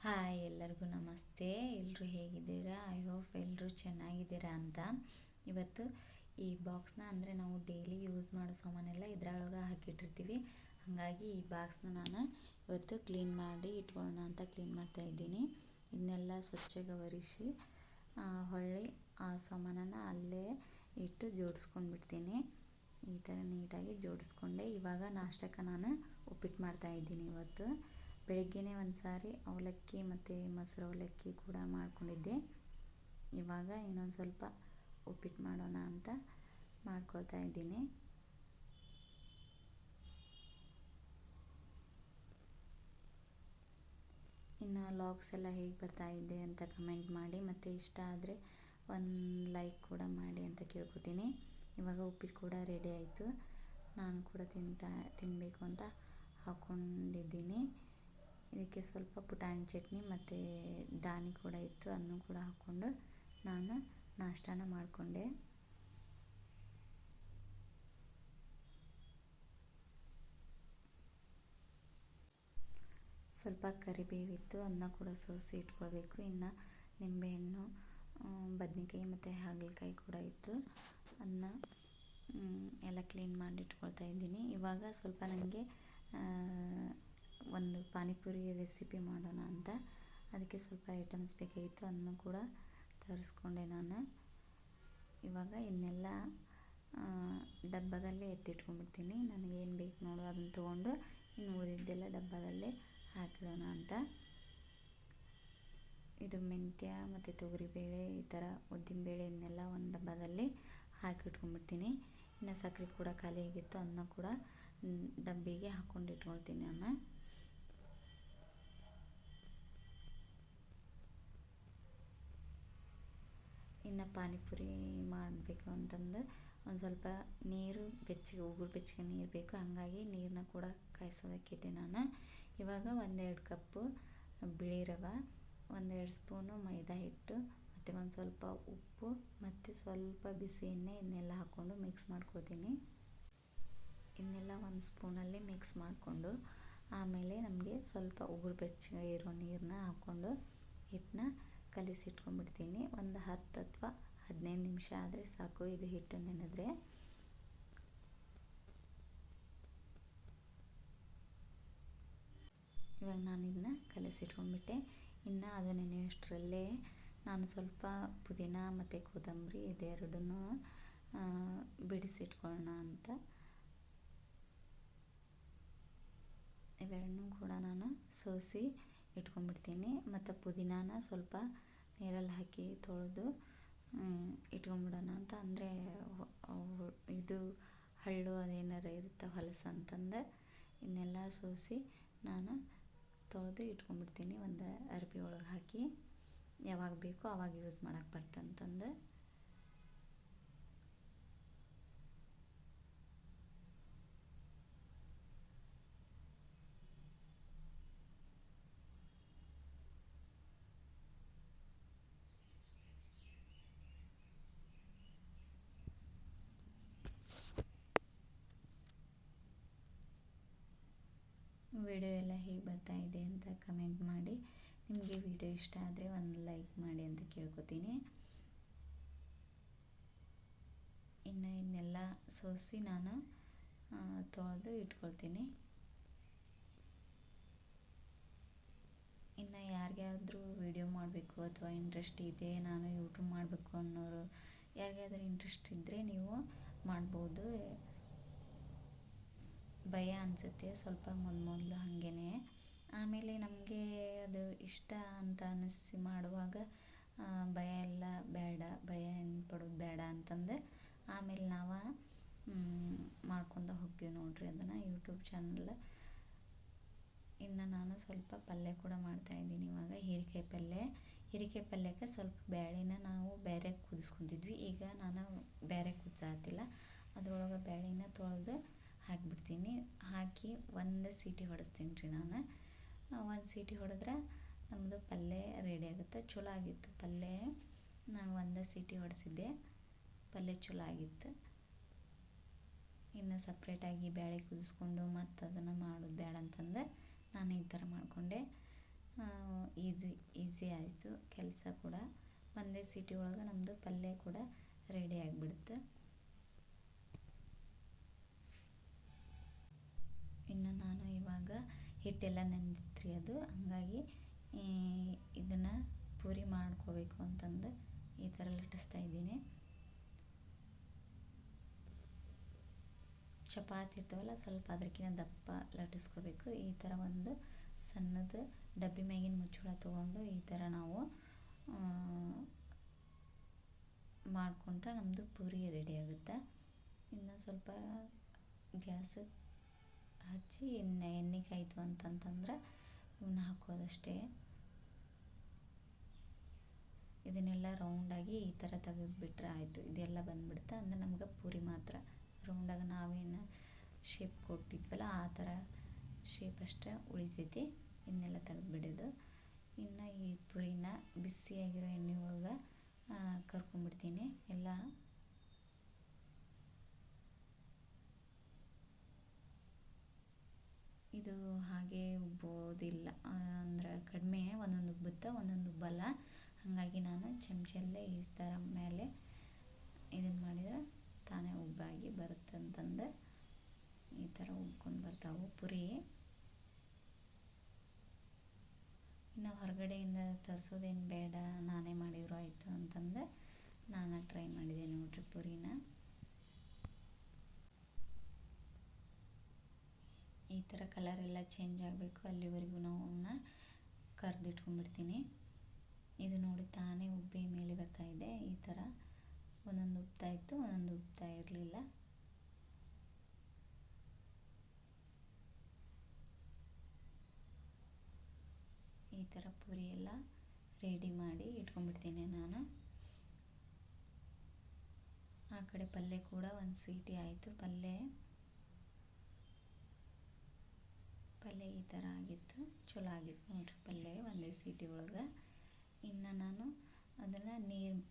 Hi ಎಲ್ಲರಿಗೂ ನಮಸ್ತೆ. ಎಲ್ಲರೂ ಹೇಗಿದ್ದೀರಾ? ಐ ಹೋಪ್ ಎಲ್ಲರೂ ಚೆನ್ನಾಗಿದ್ದೀರಾ ಅಂತ. ಇವತ್ತು ಈ ಬಾಕ್ಸ್ನ ಅಂದರೆ ನಾವು ಡೈಲಿ ಯೂಸ್ ಮಾಡೋ ಸಾಮಾನೆಲ್ಲ ಇದ್ರೊಳಗೆ ಹಾಕಿಟ್ಟಿರ್ತೀವಿ. ಹಾಗಾಗಿ ಈ ಬಾಕ್ಸ್ನ ನಾನು ಇವತ್ತು ಕ್ಲೀನ್ ಮಾಡಿ ಇಟ್ಕೊಳ್ಳೋಣ ಅಂತ ಕ್ಲೀನ್ ಮಾಡ್ತಾ ಇದ್ದೀನಿ. ಇದನ್ನೆಲ್ಲ ಸ್ವಚ್ಛಗೆ ಒರೆಸಿ ಹೊಳ್ಳಿ ಆ ಸಾಮಾನನ್ನು ಅಲ್ಲೇ ಇಟ್ಟು ಜೋಡಿಸ್ಕೊಂಡು ಬಿಡ್ತೀನಿ. ಈ ಥರ ನೀಟಾಗಿ ಜೋಡಿಸ್ಕೊಂಡೆ. ಇವಾಗ ನಾಷ್ಟಕ್ಕೆ ನಾನು ಉಪ್ಪಿಟ್ಟು ಮಾಡ್ತಾಯಿದ್ದೀನಿ. ಇವತ್ತು ಬೆಳಗ್ಗೆನೇ ಒಂದು ಸಾರಿ ಅವಲಕ್ಕಿ ಮತ್ತು ಮೊಸರು ಅವಲಕ್ಕಿ ಕೂಡ ಮಾಡ್ಕೊಂಡಿದ್ದೆ. ಇವಾಗ ಇನ್ನೊಂದು ಸ್ವಲ್ಪ ಉಪ್ಪಿಟ್ಟು ಮಾಡೋಣ ಅಂತ ಮಾಡ್ಕೊಳ್ತಾ ಇದ್ದೀನಿ. ಇನ್ನು ಲಾಗ್ಸ್ ಎಲ್ಲ ಹೇಗೆ ಬರ್ತಾ ಇದೆ ಅಂತ ಕಮೆಂಟ್ ಮಾಡಿ, ಮತ್ತು ಇಷ್ಟ ಆದರೆ ಒಂದು ಲೈಕ್ ಕೂಡ ಮಾಡಿ ಅಂತ ಕೇಳ್ಕೊತೀನಿ. ಇವಾಗ ಉಪ್ಪಿಟ್ಟು ಕೂಡ ರೆಡಿ ಆಯಿತು. ನಾನು ಕೂಡ ತಿನ್ನಬೇಕು ಅಂತ ಹಾಕ್ಕೊಂಡಿದ್ದೀನಿ. ಇದಕ್ಕೆ ಸ್ವಲ್ಪ ಪುಟಾಣಿ ಚಟ್ನಿ ಮತ್ತು ದಾನಿ ಕೂಡ ಇತ್ತು, ಅದನ್ನು ಕೂಡ ಹಾಕ್ಕೊಂಡು ನಾನು ನಾಷ್ಟಾನ ಮಾಡಿಕೊಂಡೆ. ಸ್ವಲ್ಪ ಕರಿಬೇವಿತ್ತು, ಅದನ್ನ ಕೂಡ ಸೋಸಿ ಇಟ್ಕೊಳ್ಬೇಕು. ಇನ್ನು ನಿಂಬೆಹಣ್ಣು, ಬದ್ನೆಕಾಯಿ ಮತ್ತು ಹಾಗಲಕಾಯಿ ಕೂಡ ಇತ್ತು, ಅದನ್ನ ಎಲ್ಲ ಕ್ಲೀನ್ ಮಾಡಿ ಇಟ್ಕೊಳ್ತಾ ಇದ್ದೀನಿ. ಇವಾಗ ಸ್ವಲ್ಪ ನನಗೆ ಒಂದು ಪಾನಿಪುರಿ ರೆಸಿಪಿ ಮಾಡೋಣ ಅಂತ ಅದಕ್ಕೆ ಸ್ವಲ್ಪ ಐಟಮ್ಸ್ ಬೇಕಾಗಿತ್ತು, ಅದನ್ನು ಕೂಡ ತರಿಸ್ಕೊಂಡೆ ನಾನು. ಇವಾಗ ಇನ್ನೆಲ್ಲ ಡಬ್ಬದಲ್ಲೇ ಎತ್ತಿಟ್ಕೊಂಡ್ಬಿಡ್ತೀನಿ. ನನಗೇನು ಬೇಕು ನೋಡು ಅದನ್ನು ತೊಗೊಂಡು ಇನ್ನು ಉಳಿದಿದ್ದೆಲ್ಲ ಡಬ್ಬದಲ್ಲೇ ಹಾಕಿಡೋಣ ಅಂತ. ಇದು ಮೆಂತ್ಯ ಮತ್ತು ತೊಗರಿಬೇಳೆ, ಈ ಥರ ಉದ್ದಿನಬೇಳೆ ಇದನ್ನೆಲ್ಲ ಒಂದು ಡಬ್ಬದಲ್ಲಿ ಹಾಕಿಟ್ಕೊಂಡ್ಬಿಡ್ತೀನಿ. ಇನ್ನು ಸಕ್ಕರೆ ಕೂಡ ಖಾಲಿ ಆಗಿತ್ತು, ಅದನ್ನ ಕೂಡ ಡಬ್ಬಿಗೆ ಹಾಕ್ಕೊಂಡು ಇಟ್ಕೊಳ್ತೀನಿ ನಾನು. ಇನ್ನು ಪಾನಿಪುರಿ ಮಾಡಬೇಕು ಅಂತಂದು ಒಂದು ಸ್ವಲ್ಪ ನೀರು ಬೆಚ್ಚಗೆ, ಉಗುರು ಬೆಚ್ಚಗೆ ನೀರು ಬೇಕು. ಹಾಗಾಗಿ ನೀರನ್ನ ಕೂಡ ಕಾಯಿಸೋದಕ್ಕೆ ಇಟ್ಟೆ ನಾನು. ಇವಾಗ 1-2 ಕಪ್ಪು ಬಿಳಿ ರವೆ, 1-2 ಸ್ಪೂನು ಮೈದಾ ಹಿಟ್ಟು ಮತ್ತು ಒಂದು ಸ್ವಲ್ಪ ಉಪ್ಪು ಮತ್ತು ಸ್ವಲ್ಪ ಬಿಸಿ ಎಣ್ಣೆ, ಇದನ್ನೆಲ್ಲ ಹಾಕ್ಕೊಂಡು ಮಿಕ್ಸ್ ಮಾಡ್ಕೊಳ್ತೀನಿ. ಇದನ್ನೆಲ್ಲ ಒಂದು ಸ್ಪೂನಲ್ಲಿ ಮಿಕ್ಸ್ ಮಾಡಿಕೊಂಡು ಆಮೇಲೆ ನಮಗೆ ಸ್ವಲ್ಪ ಉಗುರು ಬೆಚ್ಚಗೆ ಇರೋ ನೀರನ್ನ ಹಾಕ್ಕೊಂಡು ಹಿಟ್ಟನ್ನ ಕಲಿಸಿಟ್ಕೊಂಡ್ಬಿಡ್ತೀನಿ. ಒಂದು 10 ಅಥವಾ 15 ನಿಮಿಷ ಆದರೆ ಸಾಕು ಇದು ಹಿಟ್ಟು ನೆನೆದ್ರೆ. ಇವಾಗ ನಾನು ಇದನ್ನ ಕಲಿಸಿಟ್ಕೊಂಡ್ಬಿಟ್ಟೆ. ಇನ್ನು ಅದು ನೆನೆಯೋಷ್ಟರಲ್ಲೇ ನಾನು ಸ್ವಲ್ಪ ಪುದೀನ ಮತ್ತು ಕೊತ್ತಂಬರಿ ಇದೆರಡನ್ನೂ ಬಿಡಿಸಿಟ್ಕೊಳ್ಳೋಣ ಅಂತ ಇವೆರಡನ್ನೂ ಕೂಡ ನಾನು ಸೋಸಿ ಇಟ್ಕೊಂಡ್ಬಿಡ್ತೀನಿ. ಮತ್ತು ಪುದೀನಾನ ಸ್ವಲ್ಪ ನೀರಲ್ಲಿ ಹಾಕಿ ತೊಳೆದು ಇಟ್ಕೊಂಡ್ಬಿಡೋಣ ಅಂತ. ಅಂದರೆ ಇದು ಹಳ್ಳು ಅದೇನಾರು ಇರುತ್ತೆ ಹೊಲಸು ಅಂತಂದು ಇದನ್ನೆಲ್ಲ ಸೋಸಿ ನಾನು ತೊಳೆದು ಇಟ್ಕೊಂಡ್ಬಿಡ್ತೀನಿ ಒಂದು ಅರ್ಬಿ ಒಳಗೆ ಹಾಕಿ. ಯಾವಾಗ ಬೇಕೋ ಆವಾಗ ಯೂಸ್ ಮಾಡೋಕ್ಕೆ ಬರ್ತಂತಂದು. ವಿಡಿಯೋ ಎಲ್ಲ ಹೇಗೆ ಬರ್ತಾ ಇದೆ ಅಂತ ಕಮೆಂಟ್ ಮಾಡಿ. ನಿಮಗೆ ವಿಡಿಯೋ ಇಷ್ಟ ಆದರೆ ಒಂದು ಲೈಕ್ ಮಾಡಿ ಅಂತ ಕೇಳ್ಕೊತೀನಿ. ಇನ್ನು ಇದನ್ನೆಲ್ಲ ಸೋಸಿ ನಾನು ತೊಳೆದು ಇಟ್ಕೊಳ್ತೀನಿ. ಇನ್ನು ಯಾರಿಗಾದ್ರೂ ವಿಡಿಯೋ ಮಾಡಬೇಕು ಅಥವಾ ಇಂಟ್ರೆಸ್ಟ್ ಇದೆ, ನಾನು ಯೂಟ್ಯೂಬ್ ಮಾಡಬೇಕು ಅನ್ನೋರು ಯಾರಿಗಾದ್ರೂ ಇಂಟ್ರೆಸ್ಟ್ ಇದ್ದರೆ ನೀವು ಮಾಡ್ಬೋದು. ಭಯ ಅನಿಸುತ್ತೆ ಸ್ವಲ್ಪ ಮೊದಲು ಹಾಗೇ. ಆಮೇಲೆ ನಮಗೆ ಅದು ಇಷ್ಟ ಅಂತ ಅನ್ನಿಸಿ ಮಾಡುವಾಗ ಭಯ ಎಲ್ಲ ಬೇಡ, ಭಯ ಏನು ಪಡೋದು ಬೇಡ ಅಂತಂದು ಆಮೇಲೆ ನಾವು ಮಾಡ್ಕೊತ ಹೋಗ್ತೀವಿ ನೋಡಿರಿ ಅದನ್ನು ಯೂಟ್ಯೂಬ್ ಚಾನಲ್. ಇನ್ನು ನಾನು ಸ್ವಲ್ಪ ಪಲ್ಯ ಕೂಡ ಮಾಡ್ತಾಯಿದ್ದೀನಿ ಇವಾಗ. ಹೀರೆಕಾಯಿ ಪಲ್ಯಕ್ಕೆ ಸ್ವಲ್ಪ ಬೇಳೆನ ನಾವು ಬೇರೆ ಕುದಿಸ್ಕೊತಿದ್ವಿ. ಈಗ ನಾನು ಬೇರೆ ಕುದಿಸಾತಿಲ್ಲ, ಅದರೊಳಗೆ ಬೇಳೆನ ತೊಳೆದು ಹಾಕಿಬಿಡ್ತೀನಿ. ಹಾಕಿ ಒಂದು ಸೀಟಿ ಹೊಡೆಸ್ತೀನಿ ರೀ ನಾನು. ಒಂದು ಸೀಟಿ ಹೊಡೆದ್ರೆ ನಮ್ಮದು ಪಲ್ಯ ರೆಡಿ ಆಗುತ್ತೆ. ಚಲೋ ಆಗಿತ್ತು ಪಲ್ಯ. ನಾನು ಒಂದು ಸೀಟಿ ಹೊಡೆಸಿದ್ದೆ, ಪಲ್ಯ ಚಲೋ ಆಗಿತ್ತು. ಇನ್ನು ಸಪ್ರೇಟಾಗಿ ಬೇಳೆ ಕುದಿಸ್ಕೊಂಡು ಮತ್ತು ಅದನ್ನು ಮಾಡೋದು ಬೇಡ ಅಂತಂದು ನಾನು ಈ ಥರ ಮಾಡಿಕೊಂಡೆ. ಈಸಿ ಈಸಿ ಆಯಿತು ಕೆಲಸ ಕೂಡ. ಒಂದೇ ಸೀಟಿ ಒಳಗೆ ನಮ್ಮದು ಪಲ್ಯ ಕೂಡ ರೆಡಿ ಆಗಿಬಿಡ್ತು. ಇನ್ನು ನಾನು ಇವಾಗ ಹಿಟ್ಟೆಲ್ಲ ನೆಂದಿತ್ತು ರೀ ಅದು, ಹಂಗಾಗಿ ಇದನ್ನು ಪೂರಿ ಮಾಡ್ಕೋಬೇಕು ಅಂತಂದು ಈ ಥರ ಲಟ್ಟಿಸ್ತಾ ಇದ್ದೀನಿ. ಚಪಾತಿ ಇರ್ತಾವಲ್ಲ ಸ್ವಲ್ಪ ಅದಕ್ಕಿಂತ ದಪ್ಪ ಲಟ್ಟಿಸ್ಕೋಬೇಕು. ಈ ಥರ ಒಂದು ಸಣ್ಣದು ಡಬ್ಬಿ ಮ್ಯಾಗಿನ ಮುಚ್ಚಳ ತೊಗೊಂಡು ಈ ಥರ ನಾವು ಮಾಡಿಕೊಂಡ್ರೆ ನಮ್ಮದು ಪೂರಿ ರೆಡಿ ಆಗುತ್ತೆ. ಇನ್ನು ಸ್ವಲ್ಪ ಗ್ಯಾಸ್ ಹಚ್ಚಿ ಎಣ್ಣೆ ಕಾಯ್ತು ಅಂತಂತಂದ್ರೆ ಇವನ್ನ ಹಾಕೋದಷ್ಟೇ. ಇದನ್ನೆಲ್ಲ ರೌಂಡಾಗಿ ಈ ಥರ ತೆಗೆದುಬಿಟ್ರೆ ಆಯಿತು. ಇದೆಲ್ಲ ಬಂದುಬಿಡುತ್ತೆ ಅಂದರೆ ನಮ್ಗೆ ಪೂರಿ ಮಾತ್ರ ರೌಂಡಾಗಿ ನಾವೇನು ಶೇಪ್ ಕೊಟ್ಟಿದ್ವಲ್ಲ ಆ ಥರ ಶೇಪ್ ಅಷ್ಟೇ ಉಳಿತೈತಿ. ಇನ್ನೆಲ್ಲ ತೆಗೆದುಬಿಡೋದು. ಇನ್ನು ಈ ಪೂರಿನ ಬಿಸಿಯಾಗಿರೋ ಎಣ್ಣೆ ಒಳಗೆ ಕರ್ಕೊಂಡ್ಬಿಡ್ತೀನಿ ಎಲ್ಲ. ಇದು ಹಾಗೆ ಉಬ್ಬೋದಿಲ್ಲ, ಅಂದ್ರೆ ಕಡಿಮೆ ಒಂದೊಂದು ಉಬ್ಬುತ್ತೆ ಒಂದೊಂದು ಉಬ್ಬಲ್ಲ. ಹಾಗಾಗಿ ನಾನು ಚಮಚಲ್ಲೇ ಈ ಥರ ಮೇಲೆ ಇದನ್ನು ಮಾಡಿದ್ರೆ ತಾನೇ ಉಬ್ಬಾಗಿ ಬರುತ್ತೆ ಅಂತಂದು ಈ ಥರ ಉಬ್ಕೊಂಡು ಬರ್ತಾವೆ ಪುರಿ. ಇನ್ನು ಹೊರಗಡೆಯಿಂದ ತರಿಸೋದೇನು ಬೇಡ, ನಾನೇ ಮಾಡಿದ್ರು ಆಯಿತು ಅಂತಂದು ನಾನು ಟ್ರೈ ಮಾಡಿದೆ ನೋಡ್ರಿ ಪುರಿನ. ಈ ಥರ ಕಲರ್ ಎಲ್ಲ ಚೇಂಜ್ ಆಗಬೇಕು ಅಲ್ಲಿವರೆಗೂ ನಾವು ಅವನ್ನ ಕರೆದಿಟ್ಕೊಂಡ್ಬಿಡ್ತೀನಿ. ಇದು ನೋಡಿ ತಾನೇ ಉಬ್ಬಿ ಮೇಲೆ ಬರ್ತಾಯಿದೆ. ಈ ಥರ ಒಂದೊಂದು ಉಬ್ತಾ ಇತ್ತು ಒಂದೊಂದು ಉಬ್ತಾ ಇರಲಿಲ್ಲ. ಈ ಥರ ಪೂರಿ ಎಲ್ಲ ರೆಡಿ ಮಾಡಿ ಇಟ್ಕೊಂಡ್ಬಿಡ್ತೀನಿ ನಾನು. ಆ ಕಡೆ ಪಲ್ಯ ಕೂಡ ಒಂದು ಸೀಟಿ ಆಯಿತು. ಪಲ್ಯ ಈ ಥರ ಆಗಿತ್ತು, ಚಲೋ ಆಗಿತ್ತು ನೋಡ್ರಿ ಪಲ್ಯ ಒಂದೇ ಸೀಟಿ ಒಳಗೆ. ಇನ್ನು ನಾನು ಅದನ್ನು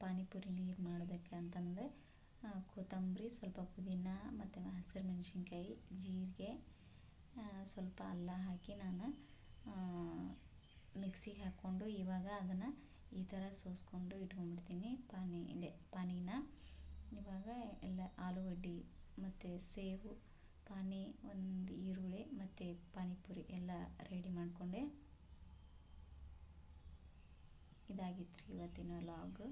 ಪಾನಿಪುರಿ ನೀರು ಮಾಡೋದಕ್ಕೆ ಅಂತಂದು ಕೊತ್ತಂಬರಿ, ಸ್ವಲ್ಪ ಪುದೀನ ಮತ್ತು ಹಸಿರು ಮೆಣಸಿನ್ಕಾಯಿ, ಜೀರಿಗೆ, ಸ್ವಲ್ಪ ಅಲ್ಲ ಹಾಕಿ ನಾನು ಮಿಕ್ಸಿಗೆ ಹಾಕ್ಕೊಂಡು ಇವಾಗ ಅದನ್ನು ಈ ಥರ ಸೋಸ್ಕೊಂಡು ಇಟ್ಕೊಂಡ್ಬಿಡ್ತೀನಿ. ಪಾನಿನ ಇವಾಗ ಎಲ್ಲ ಆಲೂಗಡ್ಡೆ ಮತ್ತು ಸೇವು, ಪಾನಿ, ಒಂದು ಈರುಳ್ಳಿ ಮತ್ತು ಪಾನಿಪುರಿ ಎಲ್ಲ ರೆಡಿ ಮಾಡಿಕೊಂಡೆ. ಇದಾಗಿತ್ತು ರೀ ಇವತ್ತಿನ ವ್ಲಾಗ್.